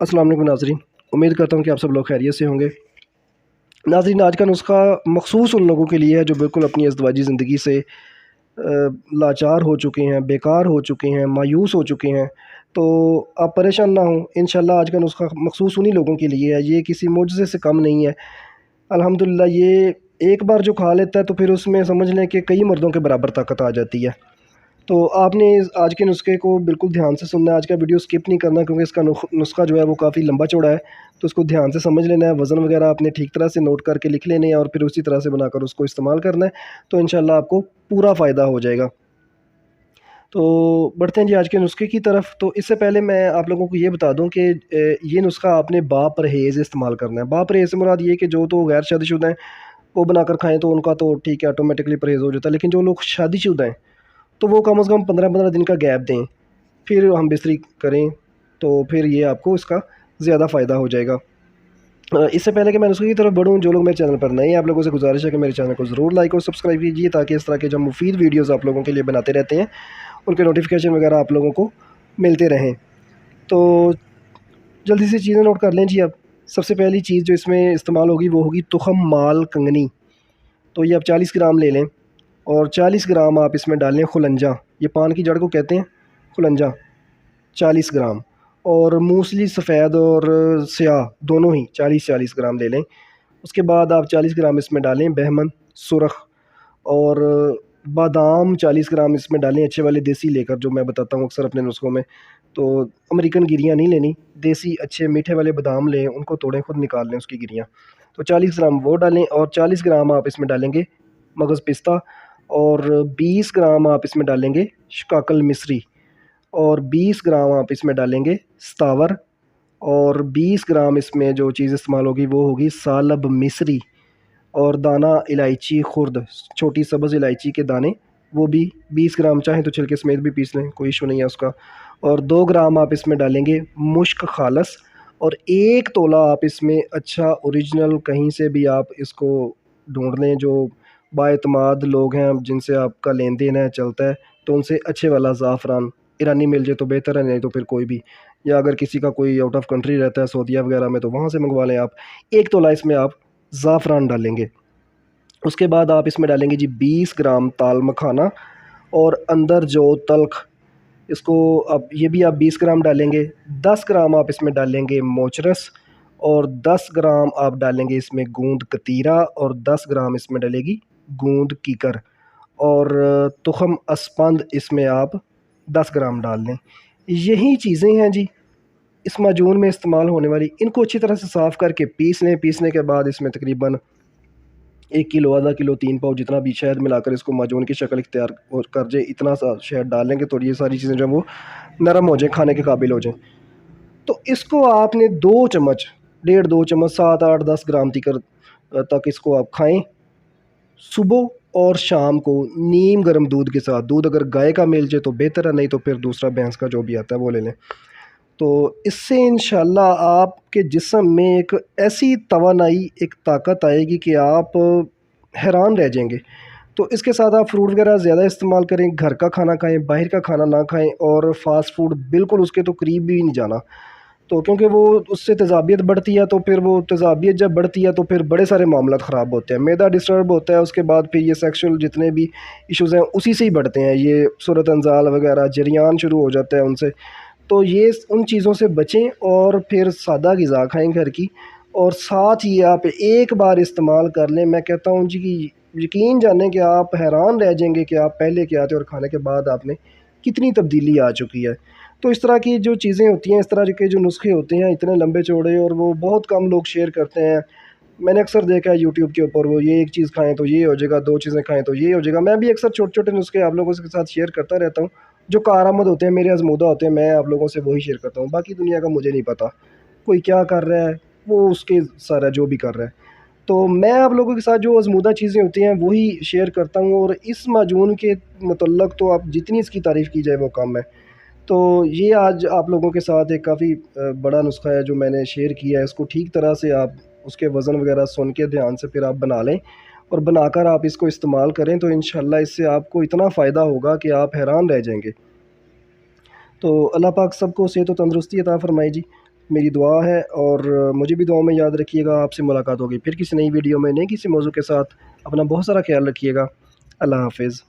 अस्सलाम वालेकुम नाज़रीन। उम्मीद करता हूँ कि आप सब लोग खैरियत से होंगे। नाज़रीन, आज का नुस्ख़ा मख़सूस उन लोगों के लिए है जो बिल्कुल अपनी अज़दवाजी ज़िंदगी से लाचार हो चुके हैं, बेकार हो चुके हैं, मायूस हो चुके हैं। तो आप परेशान ना हों, इंशाअल्लाह आज का नुस्ख़ा मख़सूस उन्हीं लोगों के लिए है। ये किसी मुअजिज़े से कम नहीं है। अल्हम्दुलिल्लाह, ये एक बार जो खा लेता है तो फिर उसमें समझ लें कि कई मर्दों के बराबर ताकत आ जाती है। तो आपने आज के नुस्खे को बिल्कुल ध्यान से सुनना है। आज का वीडियो स्किप नहीं करना, क्योंकि इसका नुस्खा जो है वो काफ़ी लंबा चौड़ा है। तो उसको ध्यान से समझ लेना है। वज़न वगैरह आपने ठीक तरह से नोट करके लिख लेने हैं और फिर उसी तरह से बनाकर उसको इस्तेमाल करना है। तो इंशाल्लाह आपको पूरा फ़ायदा हो जाएगा। तो बढ़ते हैं जी आज के नुस्खे की तरफ। तो इससे पहले मैं आप लोगों को ये बता दूं कि ये नुस्खा आपने बापरहेज़ इस्तेमाल करना है। बापरहेज़ से मुराद ये कि जो तो गैर शादीशुदा हैं वो बनाकर खाएँ तो उनका तो ठीक है, ऑटोमेटिकली परहेज़ हो जाता है। लेकिन जो लोग शादीशुदा हैं तो वो कम से कम 15-15 दिन का गैप दें, फिर हम बिस्तरी करें, तो फिर ये आपको इसका ज़्यादा फ़ायदा हो जाएगा। इससे पहले कि मैं नुस्खे की तरफ बढ़ूँ, जो लोग मेरे चैनल पर नए हैं, आप लोगों से गुजारिश है कि मेरे चैनल को ज़रूर लाइक और सब्सक्राइब कीजिए, ताकि इस तरह के जो मुफीद वीडियोज़ आप लोगों के लिए बनाते रहते हैं उनके नोटिफिकेशन वगैरह आप लोगों को मिलते रहें। तो जल्दी से चीज़ें नोट कर लें जी। अब सबसे पहली चीज़ जो इसमें इस्तेमाल होगी वो होगी तुखम माल कंगनी। तो ये आप 40 ग्राम ले लें और 40 ग्राम आप इसमें डालें खुलंजा। ये पान की जड़ को कहते हैं खुलंजा, 40 ग्राम। और मूसली सफ़ेद और स्याह दोनों ही 40-40 ग्राम ले लें। उसके बाद आप 40 ग्राम इसमें डालें बहमन सुरख, और बादाम 40 ग्राम इसमें डालें, अच्छे वाले देसी लेकर, जो मैं बताता हूँ अक्सर अपने नुस्खों में। तो अमेरिकन गिरियाँ नहीं लेनी, देसी अच्छे मीठे वाले बादाम लें, उनको तोड़ें, खुद निकाल लें उसकी गिरियाँ। तो 40 ग्राम वो डालें और 40 ग्राम आप इसमें डालेंगे मगज़ पिस्ता, और 20 ग्राम आप इसमें डालेंगे शिकाकल मिस्री, और 20 ग्राम आप इसमें डालेंगे सतावर, और 20 ग्राम इसमें जो चीज़ इस्तेमाल होगी वो होगी सालब मिस्री, और दाना इलायची खुर्द, छोटी सब्ज़ इलायची के दाने, वो भी 20 ग्राम, चाहें तो छिलके समेत भी पीस लें, कोई इशू नहीं है उसका। और 2 ग्राम आप इसमें डालेंगे मुश्क खालस, और 1 तोला आप इसमें अच्छा ओरिजिनल कहीं से भी आप इसको ढूंढ लें, जो बाएतमाद लोग हैं जिनसे आपका लेन देन है चलता है, तो उनसे अच्छे वाला ज़ाफ़रान ईरानी मिल जाए तो बेहतर है, नहीं तो फिर कोई भी, या अगर किसी का कोई आउट ऑफ कंट्री रहता है सऊदीया वगैरह में, तो वहाँ से मंगवा लें आप। 1 तोला इसमें आप ज़ाफ़रान डालेंगे। उसके बाद आप इसमें डालेंगे जी 20 ग्राम ताल मखाना, और अंदर जो तल्ख, इसको अब ये भी आप 20 ग्राम डालेंगे। 10 ग्राम आप इसमें डालेंगे मोचरस, और 10 ग्राम आप डालेंगे इसमें गूंद कतीरा, और 10 ग्राम इसमें डलेगी गूंद कीकर, और तुखम अस्पंद इसमें आप 10 ग्राम डाल लें। यही चीज़ें हैं जी इस माजून में इस्तेमाल होने वाली। इनको अच्छी तरह से साफ़ करके पीस लें। पीसने के बाद इसमें तकरीबन 1 किलो, आधा किलो, 3 पाव जितना भी शहद मिलाकर इसको माजून की शक्ल इख्तियार और कर जाए, इतना सा शहद डाल लेंगे तो ये सारी चीज़ें जो हैं वो नरम हो जाएँ, खाने के काबिल हो जाएँ। तो इसको आपने 2 चम्मच, डेढ़ 2 चम्मच, 7, 8, 10 ग्राम तक इसको आप खाएँ, सुबह और शाम को नीम गर्म दूध के साथ। दूध अगर गाय का मिल जाए तो बेहतर है, नहीं तो फिर दूसरा भैंस का जो भी आता है वो ले लें। तो इससे इंशाल्लाह आपके जिस्म में एक ऐसी तवानाई, एक ताकत आएगी कि आप हैरान रह जाएंगे। तो इसके साथ आप फ्रूट वगैरह ज़्यादा इस्तेमाल करें, घर का खाना खाएं, बाहर का खाना ना खाएं, और फास्ट फूड बिल्कुल उसके तो करीब भी नहीं जाना। तो क्योंकि वो उससे तेज़ाबियत बढ़ती है, तो फिर वो तेज़ाबियत जब बढ़ती है तो फिर बड़े सारे मामला ख़राब होते हैं, मैदा डिस्टर्ब होता है, उसके बाद फिर ये सेक्सुअल जितने भी इश्यूज़ हैं उसी से ही बढ़ते हैं, ये सूरत अंजाल वगैरह जरियान शुरू हो जाता है उनसे। तो ये उन चीज़ों से बचें और फिर सादा ग़िज़ा खाएँ घर की, और साथ ही आप एक बार इस्तेमाल कर लें, मैं कहता हूँ जी कि यकीन जानें कि आप हैरान रह जाएंगे कि आप पहले क्या थे और खाने के बाद आपने कितनी तब्दीली आ चुकी है। तो इस तरह की जो चीज़ें होती हैं, इस तरह के जो नुस्खे होते हैं इतने लंबे चौड़े, और वो बहुत कम लोग शेयर करते हैं। मैंने अक्सर देखा है यूट्यूब के ऊपर, वो ये एक चीज़ खाएँ तो ये हो जाएगा, 2 चीज़ें खाएँ तो ये हो जाएगा। मैं भी अक्सर छोटे-छोटे नुस्खे आप लोगों के साथ शेयर करता रहता हूँ, जो कारआमद होते हैं, मेरे आज़मूदा होते हैं, मैं आप लोगों से वही शेयर करता हूँ। बाकी दुनिया का मुझे नहीं पता, कोई क्या कर रहा है, वो उसके सर है जो भी कर रहा है। तो मैं आप लोगों के साथ जो आज़मूदा चीज़ें होती हैं वही शेयर करता हूँ, और इस माजून के मुतल्लक़ तो आप जितनी इसकी तारीफ़ की जाए वो कम है। तो ये आज आप लोगों के साथ एक काफ़ी बड़ा नुस्खा है जो मैंने शेयर किया है। इसको ठीक तरह से आप उसके वज़न वगैरह सुन के ध्यान से फिर आप बना लें, और बनाकर आप इसको इस्तेमाल करें, तो इंशाल्लाह इससे आपको इतना फ़ायदा होगा कि आप हैरान रह जाएंगे। तो अल्लाह पाक सबको सेहत और तंदुरुस्ती अता फ़रमाए जी। मेरी दुआ है, और मुझे भी दुआ में याद रखिएगा। आपसे मुलाकात होगी फिर किसी नई वीडियो में, नए किसी मौजू के साथ। अपना बहुत सारा ख्याल रखिएगा। अल्लाह हाफिज़।